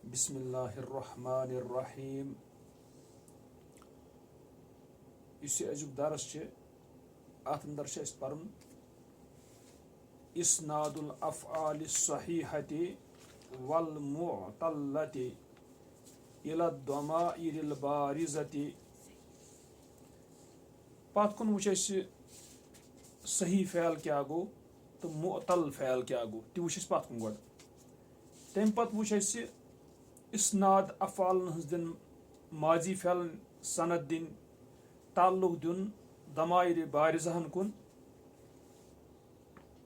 बिस्मिल्लाहिर्रहमानिर्रहीम। इस अजुक दरस अत अंदर पर्न इस्नादुल अफ़आल सहीहति वल मुअतल्लति इला दमाइरिल बारिज़ति। पत कुन वुच सही फ़ैल क्या गो तो मुअतल फ़ैल क्या गो ति वुच पत कुन गोड। तम पत वुच इस्नाद अफ़आल हज दिन माजी फ़ैल सनद दिन ताल्लुक दिन दमाइर बारिज़हन कुन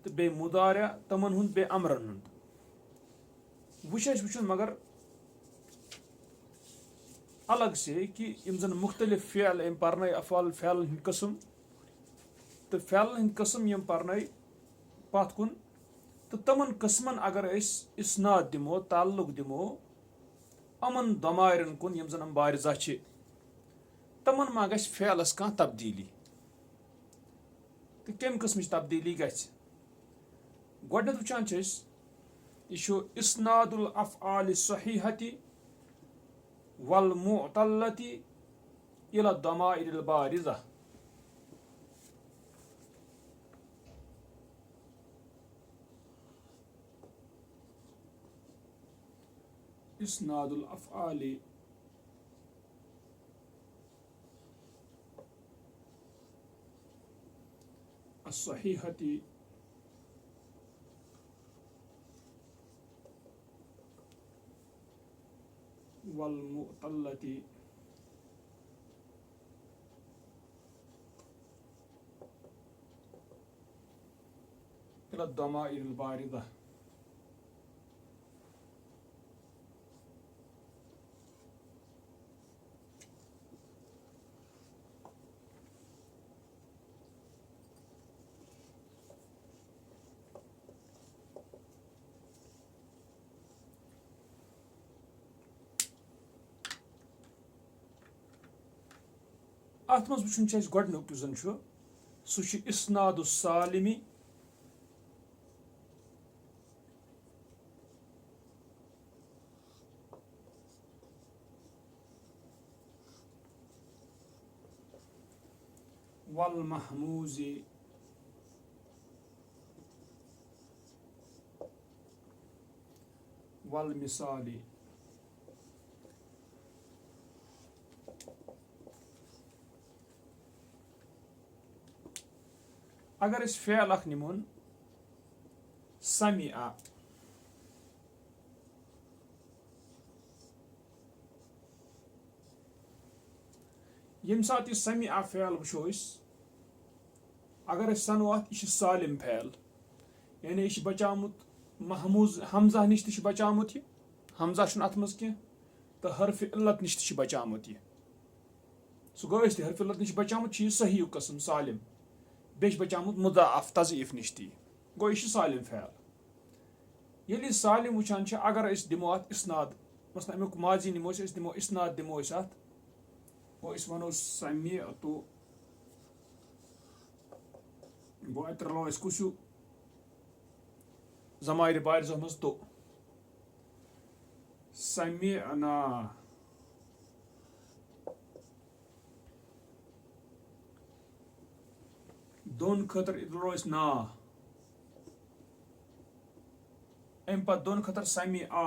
तो बे मुदारा तमन हुंद बे अमरन हुंद वुच वुचन मगर अलग से कि यम जन मुख्तलिफ फ़ैल यम पर्न अफ़आल फ़ैल हंद कस्म तो फ़ैल हंद कस्म यम पर्न पत कुन तो तमन कस्मन अगर इस्नाद दिमो ताल्लुक दिमो अमन दमायरन कुन यम जन बारिज़ा तमन मा गछ फ़ैलस कह तब्दीली तो कम कस्म तब्दीली गछ गोडनेथ वुचान यह इस्नादुल अफ़आल सहीहति वल मुअतल्लति इला दमाइरिल बारिज़ा। इस्नादुल अफ़आल सहीहति वल मुअतल्लति इला दमाइरिल बारिज़ा। अत मज वुचन गोडनुक यु जन सु इस्नादु सालिमी वल महमूज़ि वल मिसाली। अगर इस फ़ैल अख निमोन समिआ यम सात यह समिआ फ़ैल वुचो अगर सनो अत यह सालिम फ़ैल यानी यह बचामुत महमूज हमजा निश तह बचामुत यह हमजा अत मज कह तो हरफ इल्लत निश तह बचामुत यह सह गो हरफ इल्लत निश बचामुत यह सही कस्म सालिम बे बचामुत मुदाअफ तज़ईफ निश ती गो यह सालिम फ़ैल। ये सालिम वुचान अगर दिमो अत इस्नाद मसलन अमुक माजी निमो दिमो इस्नाद दिमो अत गो वनो समिअतु गो अत रलो कुछ ज़माइर बारिज़ह मज तो समिअना दोन खतर रलो ना अम पत दोन खतर समिआ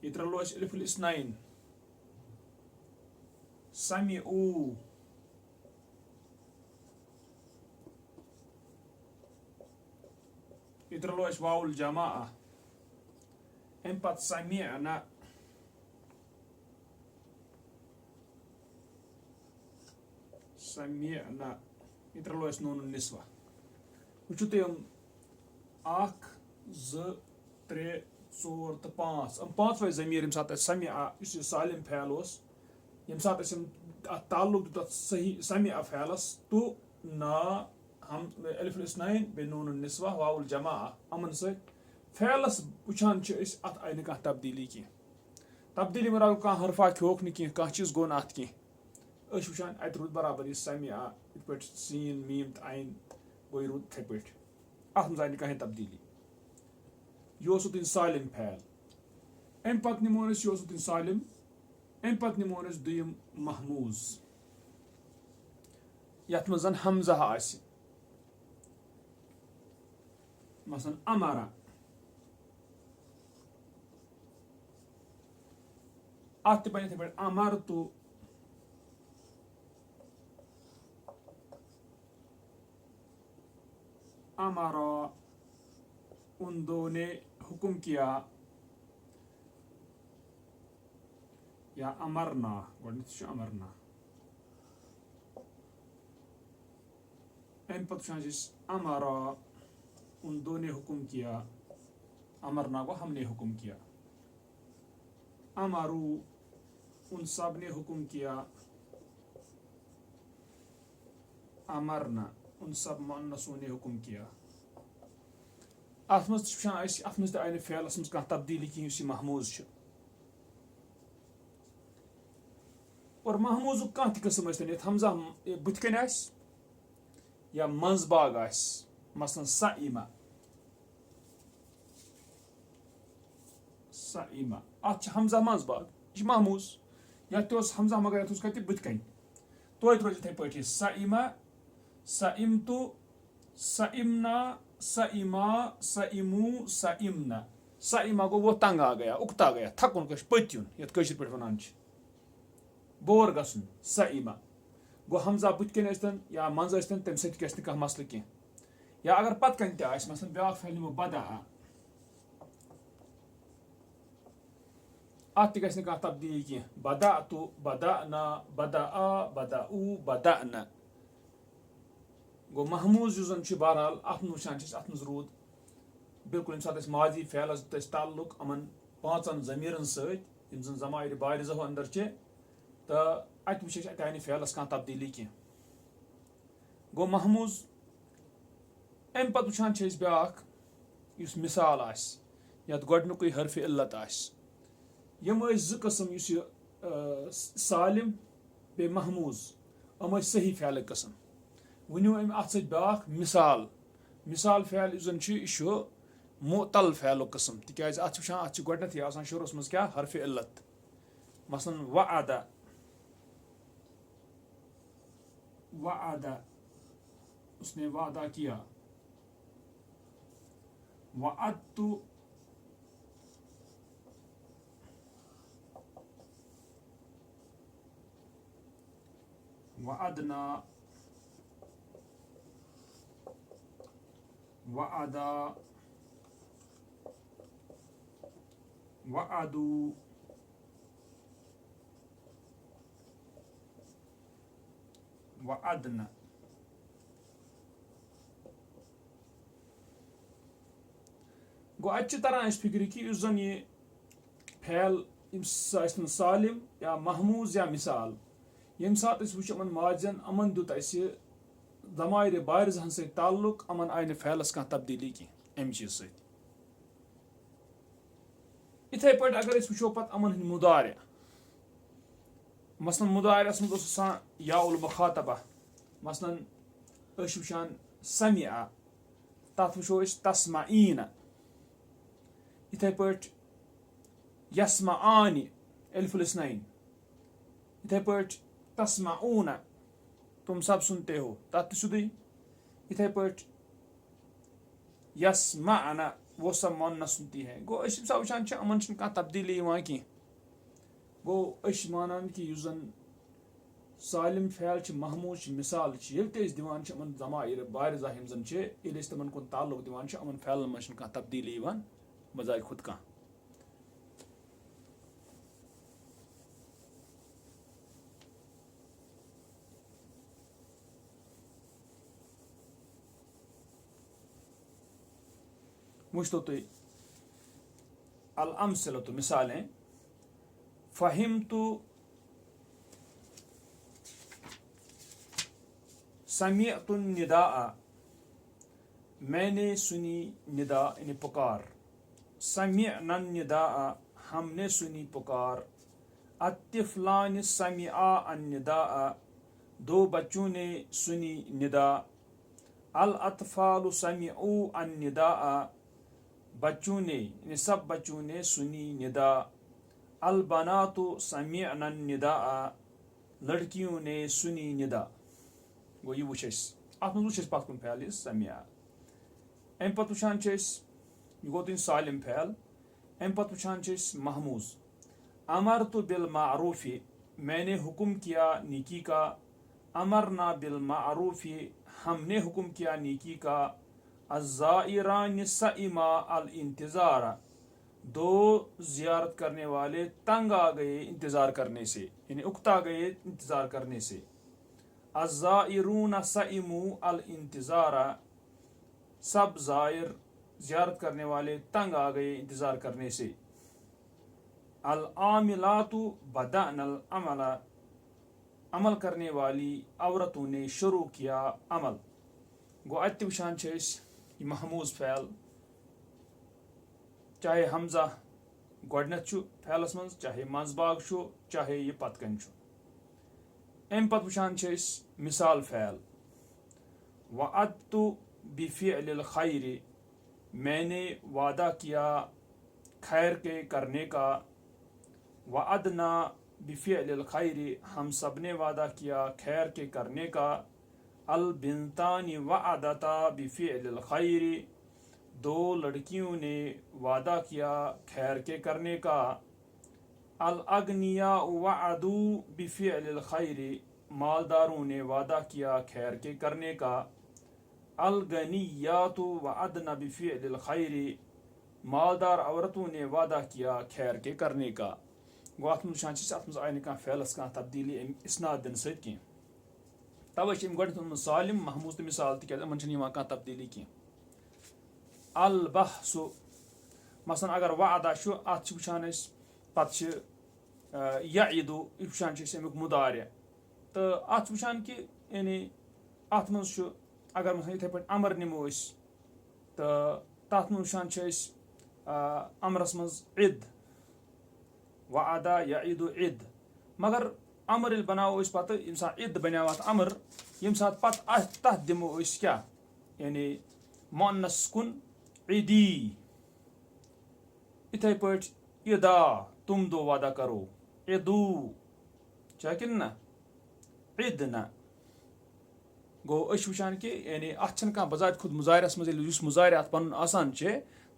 ये रलो अलिफुल इस्नाइन समिउ ये रलो वाउल जमा अम पत समिअना समिअना ये रलो नून निस्वा वुचु तुम अख ज़ त्रे चोर तो पाँच पांचवे ज़मीर यम सात समिआ सालिम फ़ैल यम सात ताल्लुक दुत सही समिआ फ़ैलस तो ना हम अलिफुल इस्नाइन बे नून निस्वा वाउल जमा अमन सत फ़ैलस वुचान अत आई न कह तब्दीली कह तब्दीली मराव कह हरफा खोक न कह चीज़ गो अत कह वुचान अत रूद बराबर यह समिआ इत पे सीन मीम तो आइन गो रूद थे पे अत मज आई कहें तब्दीली। यह ओसुत सालिम फैल अम पत निमोन यह ओसुत सालिम अम पत निमोन दुयम महमूज यथ मज हमजा आसि मसलन अमरा अत बन इथे अमर तो अमरा उन दो ने हुक्म किया या अमरना गोडनिथ अमरना अम पत अमरा उन दो ने हुक्म किया अमरना को हमने हुक्म किया अमरू उन सब ने हुक्म किया अमरना उन सब मुअन्नसों ने हुक्म किया अत मज आय फ़ेलस मज कह तब्दीली कहीं यह महमूज और महमूज कह किस्म ये हमजा बुथ कन या मंज बाग मसलन सईमा सईमा अत हमजा मंज बाग यह महमूज या हमजा मगर ये कत बुथ कन तो रोज इथे पे सईमा सईमतु सईमना सईमा सईमू सईमना सईमा गो वो तंग आ गया उकता गया थकुन कश पत्युन ये कशिर पे वनान बोर गसन सईमा गो हमजा बुथ कन या मंज तम सत गस कह मसल कह या अगर पत कन तसन ब्या फैल निमो बदा अत गस कह तब्दीली कह बदा तो बदा बदा बदाऊ बदा गो महमूज बहरहाल अत वुचान अत मज रूद बिल्कुल यम सात माजी फैलस ताल्लुक अमन पांचन जमीरन सत जमायर बारिजो अंदर तो अत वो अत आय फैलस कह तब्दीली कह गो महमूज अम पत वुचान ब्या मिसाल यत गोडनुक हरफ इल्लत यम ज कस्म सालिम बे महमूज अम सही फैल कस्म वनो अम अत ब्या मिसाल मिसाल फैल यह मुतल फैल कस्म तिकाज अत वुचान अत गोडनथ शुरुस मज क्या हरफ इल्लत मसलन वअदा वअदा उसने वादा किया वअदतु वअदना वअदा वअदू वअदना गो अत तरह फिक्र कि जन यह फैल सालिम या महमूज या मिसाल यम सात वो माजन अमन दुत दमायर बारिजहन सत ताल्लुक अमन आय फैलस कह तब्दीली कह अम चीज सत इथे पे अगर वो पत अमन मुदार मसलन मुदारस मज याउल मुखातबा मसलन वुचान समिआ तथ वो तस्माईना इथे पे यस्माआनि अलिफुल इस्नैन इथे पे तस्माऊना तुम सब सुनते हो तथ सुधी इथे पे यस्माअना वो सब मुअन्नस सुनती है गो वुचान अमन कह तब्दीली कह गो मानान कि जन सालिम फैल महमूज मिसाल ये दिवान अमन जमायर बारिजा हम जन ये तमन कुन ताल्लुक दिवान अमन फैलन मज कह तब्दीली बजाय खुद कह वुचतो तुम अल अमसलतु मिसालें फ़हिमतु समिअतु निदाअ मैंने सुनी निदा यानी पुकार समिअना निदाअ हमने सुनी पुकार अत्तिफ़लान समिआ अन्निदाअ दो बच्चों ने सुनी निदा अल अत्फ़ालु समिउ अन्निदाअ बच्चों ने यानी सब बच्चों ने सुनी निदा। अल बनातु समिअना निदा, लड़कियों ने सुनी निदा। गो ये वुच अत मज वुच पत कुन फैल यह समिया। अम पत वुचान यह गो तुम सालिम फैल। अम पत वुचान महमूज। अमर तो बिल मारूफी, मैंने हुक्म किया नेकी का। अमरना बिल मारूफी, हमने हुक्म किया नेकी का। अज़्ज़ाइरान सइमा अल इंतज़ारा, दो जियारत करने वाले तंग आ गए इंतज़ार करने से, यानी उकता गए इंतज़ार करने से। अज़्ज़ाइरून सइमू अल इंतज़ारा, सब ज़ायर जियारत करने वाले तंग आ गए इंतज़ार करने से। अल आमिलातु बदअन अल अमला, अमल करने वाली औरतों ने शुरू किया अमल। गो अत वुचान यह महमूज फैल, चाहे हमजा गोडनथ फैलस मज, चाहे मंजबाग चाहे यह पतकन। अम पत वुचान मिसाल फैल। वअदतु बिफ़िअलिल खैरि, मैंने वादा किया खैर के करने का। वअदना बिफ़िअलिल खैरि, हम सब ने वादा किया खैर के करने का। अल बिनतानी वअदता बिफ़िअलिल खैरि, दो लड़कियों ने वादा किया खैर के करने का। अल अगनिया वअदू बिफ़िअलिल खैरि, मालदारों ने वादा किया खैर के करने का। अल गनियातु वअदना बिफ़िअलिल खैरि, मालदार औरतों ने वादा किया खैर के करने का। गो अत मज आय ना फैलस कह तब्दीली इसनाद दिन सत्य कह। तवे गोडनथ सालिम महमूज तो मिसाल तिक कह तब्दीली कह। अल बहसु, मसलन अगर वादा अत वुचान पत यइदु, यह वुचान अमुक मुदारिया। तो अत वुचान कि यानी अत मज अगर मसलन इथे पे अमर निमो तो तथ मज वुचान अमरस मज इद, वादा यइदु इद। मगर अमर ये बनाओ पत यम सात इद बनो अत अमर, यम सात पत तथ दिमो क्या यानी मुअन्नस कुन इदी। इथे पे इदा, तुम दो वादा करो। इदू कि ना, इद ना। गो वुचान कि यानी अत बजात खुद मुजाहरस मज मुजाहर अत पन आसान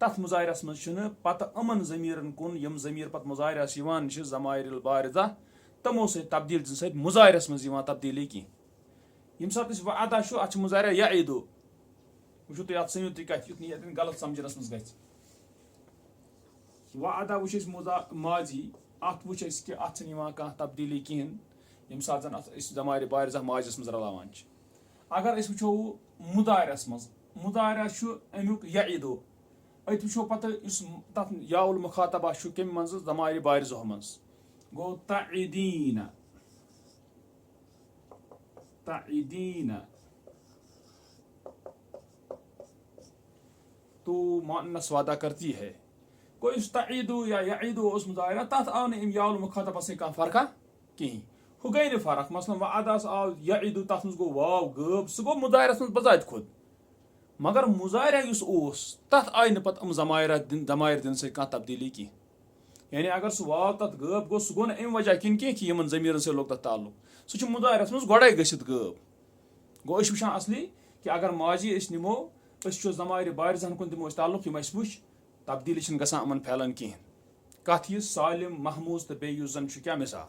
तथ मुजाहरस मज पत अमन ज़मीरन कुन यम ज़मीर पत मुजाहरस ज़माइरिल बारिज़ा, तमो से तब्दील दिन मुजाहरस मज तब्दीली की। यम सात वादा अत मुजाहरा यइदु, वो तुम अत समियो तुम कत युथ नी गलत समझनस मज ग। वादा वुच माजी, अत वुच कि अत कह तब्दीली कहें यम सात जन अत ज़माइर बारिज़ा माजस मज रलावान। अगर वो मुदारस मज, मुदारा अमुक यइदु, अत वो पत तथ याउल मुखातबा कम मज ज़माइर बारिज़ो मज। गो तइदीना, तइदीना, तो मुअन्नस वादा करती है। कोई तइदु या यइदु उस मुजाहरा तथ आव न याउल मुखातबा से कह फर्क कहीं, हु गई फर्क। मसलन वादास आव यइदु, तथ मज गो वाव गब, सह गो मुजाहरस मज बजात खुद। मगर मुजाहरा तथ आय न पत ज़माइर दिन से कह तब्दीली की। यानी अगर सह वाव तथ गब गो, सह गो न अम वजह किन कह कि यमन ज़मीरन से लोग तथ ताल्लुक, सह मुजाहरस मज गोड़े गसित गब। गो वुचान असली कि अगर माजी निमो, ज़माइर बारिज़हन कुन दिमो ताल्लुक, यम वुच तब्दीली गसान अमन फैलन कहें। कथ यह सालिम महमूज तो बे जन क्या मिसाल।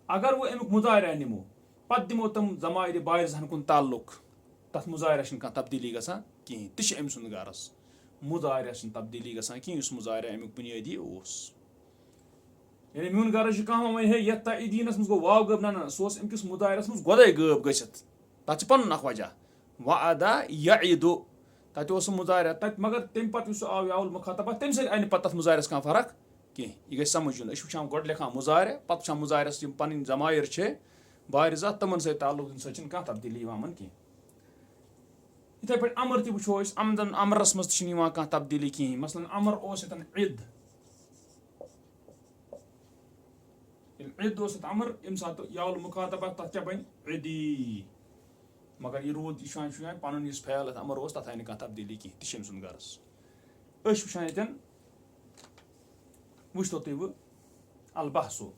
अगर वो अमुक मुजाहरा निमो पत दिमो तम ज़माइर बारिज़हन कुन ताल्लुक, तथ मुजाहरा कह तब्दीली गसान कहें। तह अम सुंद गारस मुजाहरा तब्दीली गसान कहें, उस मुजाहरा अमुक बुनियादी उस। यानी मोन गर्ज कह वन हे ये तइदीनस मज गो वाव गब, ना सह अमकिस मुजाहरस मज गोदे गब गसित। तथ पन अख वजह वादा यइदु, तत मुजाहरा तत। मगर तम पत आव याउल मुखातबा, तम सत आय पत मुजाहरस कह फर्क कहें। यह गई समझ यून। वुचान गोड लिखान मुजाहरा, पत वुचान मुजाहरस पन ज़माइर बारिज़ा तमन सत ताल्लुक दिन सह कह तब्दीली मन कहें। इथे पे अमर तह वो अमरस मज कह तब्दीली कहें। मसलन अमर इद, इद अमर, यम सात याउल मुखातबा तथ क्या बन इदी। मगर यह रूद यह पन फैल अमर तथ आय कह तब्दीली कहें। तह सुंद गर्ज। वुचान यन वुचतो तुम वो अलबहसो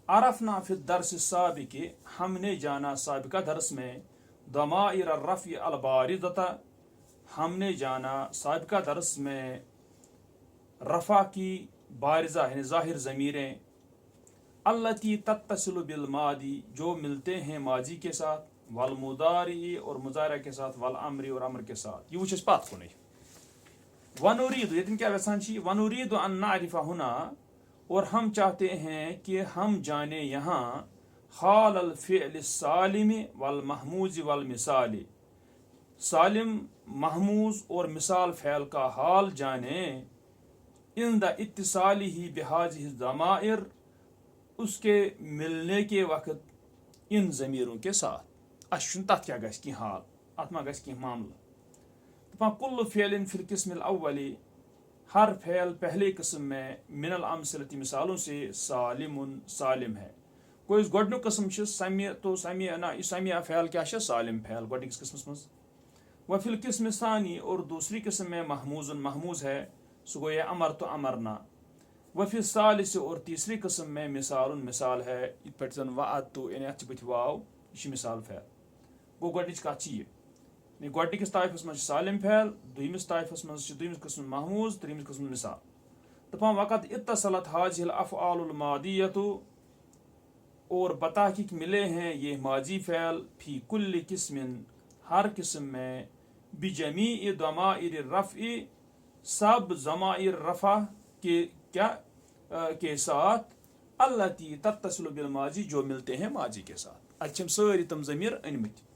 अरफना फिर दरस साबिके हमने जाना साबिका दरस में दमाइर रफ़ी अलबारिदता हमने जाना साबिका दरस में रफ़ा की बारिजा यानी ज़ाहिर ज़मीरें अल्लती तत्तसिलु बिल मादी जो मिलते हैं माजी के साथ वल मुदारी और मुजारा के साथ वल अमरी और अमर के साथ ये वो पात को नहीं वनुरीद ये क्या वैसा वनुरीद अन नारिफा हुना और हम चाहते हैं कि हम जाने यहाँ हाल अल फ़िअल सालिम वल महमूज वल मिसाल सालिम महमूज और मिसाल फ़ैल का हाल जाने इन द इत्तिसाली ही बिहाज़िहि ज़माइर उसके मिलने के वक्त इन ज़मीरों के साथ अशन तथ क्या गस की हाल अत मा गस की मामला दपान कुल्लु फ़िअलिन फिल क़िस्मिल अव्वली हर फ़ैल पहले किस्म में मिनल अमसलती मिसालों से सालिमुन सालिम है कोई गोडनुक किस्म समिया तो समिया ना समिया फ़ैल क्या सालिम फ़ैल गोडनिकस किस्मस मज व फिल क़िस्म सानी और दूसरी किस्म में महमूजुन महमूज है सो गो यह अमर तो अमरना व फिल सालिस और तीसरी किस्म में मिसालुन मिसाल है इत पे जन वाद तो यानी अत बथ वाव यह मिसाल फ़ैल गो गोडनिच कत यह गोडनिकस ताइफस मज सालिम फ़ैल दुयमिस ताइफस मज दुयमिस किस्म महमूज त्रियमिस किस्म मिसाल दपान वक़द इत्तसलत हाज़िहिल अफ़आलुल मादियतु और बताहक़ीक़ मिले हैं ये माजी फ़ैल फ़ी कुल्लि किस्मिन हर किस्म में बिजमीइ दमाइर रफ़ई सब ज़माइर रफ़ा के क्या के साथ अल्लती तत्तसिलु बिल माजी जो मिलते हैं माजी के साथ अच्छम सारी तम ज़मीर अनमित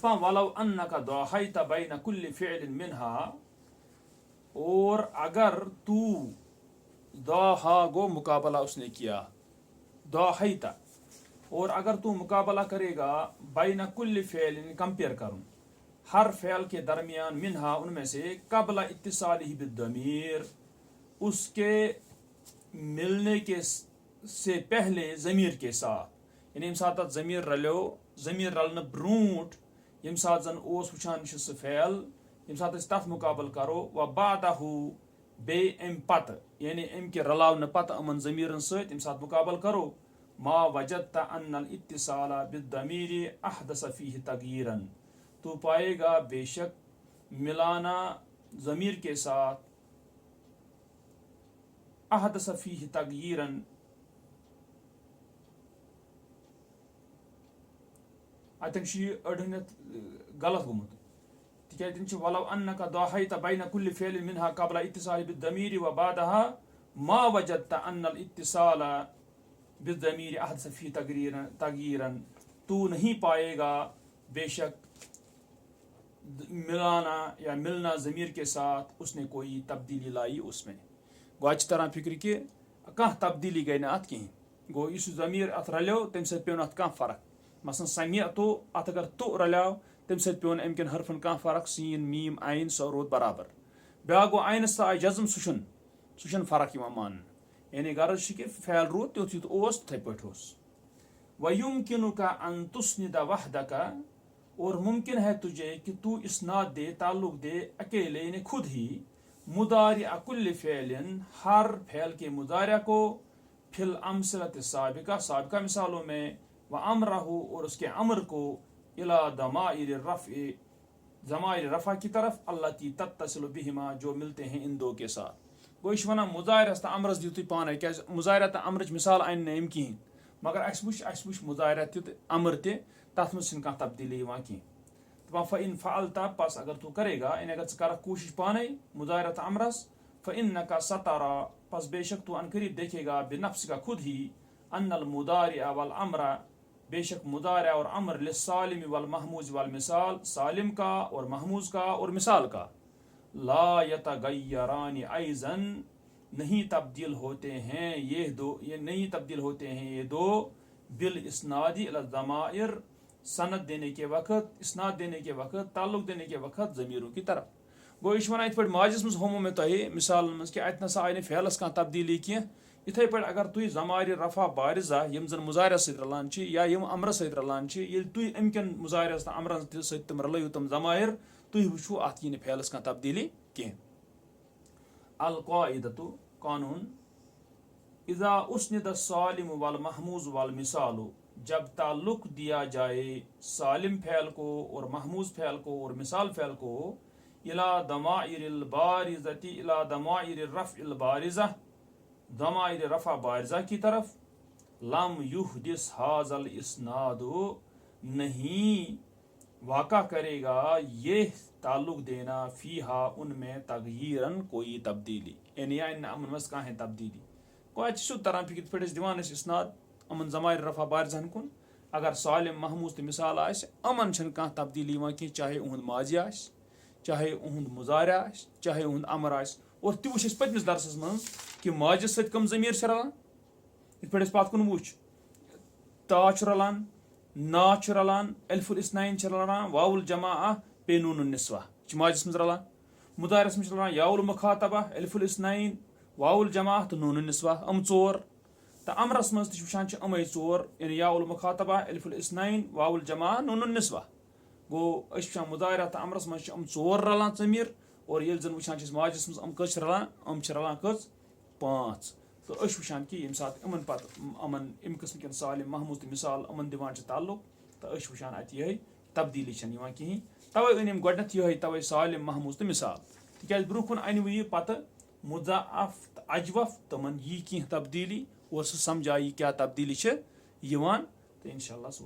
वलव अन्नका दाहैता बैन कुल्लि फ़िअलिन मिन्हा और अगर तू दाहा गो मुकाबला उसने किया दाहैता और अगर तू मुकाबला करेगा बैन कुल्लि फ़िअलिन कंपेयर करूं हर फ़ैल के दरमियान मिन्हा उनमें से कबला इत्तिसालिही बिद्दमीर उसके मिलने के से पहले ज़मीर के साथ यानी सात ज़मीर रलो ज़मीर रलन ब्रूट यम सात जन ओस वुचान सह फ़ैल यम सात तथ मुकाबल करो व बादहु बे अम पत यानी अम के रलावन पत अमन ज़मीरन सत यम सात मुकाबल करो मा वजदत अन्नल इत्तिसाला बिद्दमीर अहदस फीह तगयीरन तो पाएगा बेशक मिलाना ज़मीर के साथ अहदस फीह तगयीरन अतन अड़न गलत गोमुत तिक वलव अन्नका दाहैता बैन कुल्लि फ़िअलिन मिन्हा कबला इत्तिसालि बिद्दमीर व बादहा मा वजदत अन्नल इत्तिसाल बिद्दमीर अहदस फीह तगयीरन तू नहीं पाएगा बेशक मिलाना या मिलना ज़मीर के साथ उसने कोई तब्दीली लाई उसमें गो अच्छी तरह फिक्र कि कह तब्दीली गई ना अत कहें गो इस ज़मीर अत रलो तम सत पे अत कह फ़र्क मसलन समिया तो अत अगर तो रलाव तम सत पे अम कन हरफन कह फ़र्क सीन मीम आइन सो रोद बराबर ब्या गो आइनस आय जज़म सह फ़र्क मान यानी गर्ज कि फ़ैल रोद तुथ युत ओस तथे पे वयुमकिनुका अन तुस्निद वहदका और मुमकिन है तुझे कि तू इसनाद दे ताल्लुक दे अकेले यानी खुद ही मुदारि कुल्लि फ़िअलिन हर फ़ैल के मुदारिया को फिल अमसलत साबिका मिसालों में व अमरहु और उसके अमर को इला दमाइर रफ़ए ज़माइर रफ़ा की तरफ अल्लती तत्तसिलु बिहिमा जो मिलते हैं इन दो के साथ गो वना मुजाहिरस अमरस दिव तुम पान क्या मुजाहिरा तो अमरच मिसाल अन नम कहें मगर अस वुच मुजाहिरा अमर तथ मज कह तब्दीली कहें दपान फ़इन फ़अलता पस अगर तू करेगा इन अगर कर कोशिश पाने मुजाहिरत अमरस फ़इन्नका सतरा पस बेशक तू अनकरीब देखेगा बिनफ्स का खुद ही अन्नल मुदारिअ वल अमरा बेशक मुदारिअ और अमर लिस्सालिम वल महमूज वल मिसाल सालिम का और महमूज का और मिसाल का ला यतगय्यरानि अयज़न नहीं तब्दील होते हैं ये दो बिल इस्नादी इला ज़माइर सनद देने के वक्त इस्नाद देने के वक्त ताल्लुक देने के वक्त ज़मीरों की तरफ गो यह वन पे माजिस मज होमो में तह मिसाल मज कि अत नसा आय फ़ैलस कह तब्दीली कह इथे पे अगर तुम ज़माइर रफ़ा बारिजा यम जन मुजाहिरा सत रलान या यम अमर सत रलान तुम अमकन मुजाहिरा अमर सत तम रलो तम ज़माइर तुम वुचो अत यी फ़ैलस कह तब्दीली कह अल क़ाइदतु कानून इज़ा उस्निद सालिम वल महमूज वल मिसालु, जब ताल्लुक दिया जाए सालिम फ़ैल को और महमूज फ़ैल को और मिसाल फ़ैल को इला दमाइरिल बारिज़ति इला दमाइर रफ़इल बारिज़ा, दमाइर रफ़ा बारिज़ा की तरफ, लम युहदिस हाज़ल इस्नादु, नहीं वाक़ा करेगा ये ताल्लुक देना फ़ीहा उनमें तग़यीरन कोई तब्दीली, यानी अमन मज़ कहाँ तब्दीली को तरह फिक्र पे दिवान इस्नाद अमन जमायर रफ़ा बारिज़हन कुन, अगर सालिम महमूज तो मिसाल आस अमन कह तब्दीली कह, चाहे उहद माजी आस, चाहे उहद मुजारे आस, चाहे उहद अमर आस। और तु वुच पतमिस दरसस मज कि माजिस सत कम ज़मीर रलान, इत पे पत कुन वुच ता रलान, ना रलान, अलिफुल इस्नाइन रलान, वाउल जमा पे नून निस्वा माजिस मज रलान, मुदारिस मज रलान याउल मुखातबा अलिफुल इस्नाइन वाउल जमा तो नून निस्वा चोर, तो अमरस मज तुचान अमे चोर, यानी याउल मुखातबा अलिफुल इस्नाइन वाउल जमा नून निस्वा। गो वुचान मुदारा तो अमरस मज चोर रलान ज़मीर, और ये जन वुचान माजिस मज कच रलान रलान कच 5। तो वुचान कि ये सात अमन पत अमन अम किस्म के सालिम महमूज तो मिसाल अमन दिवान ताल्लुक, तो वुचान अत ये तब्दीली कहें, तवे अन गोडनथ ये तवे सालिम महमूज तो मिसाल, तिक ब्रोह कुन अनव यह पत मुज़ाअफ तो अजवफ तमन यी कह तब्दीली और सह समझा क्या तब्दीली तो इंशाअल्लाह सो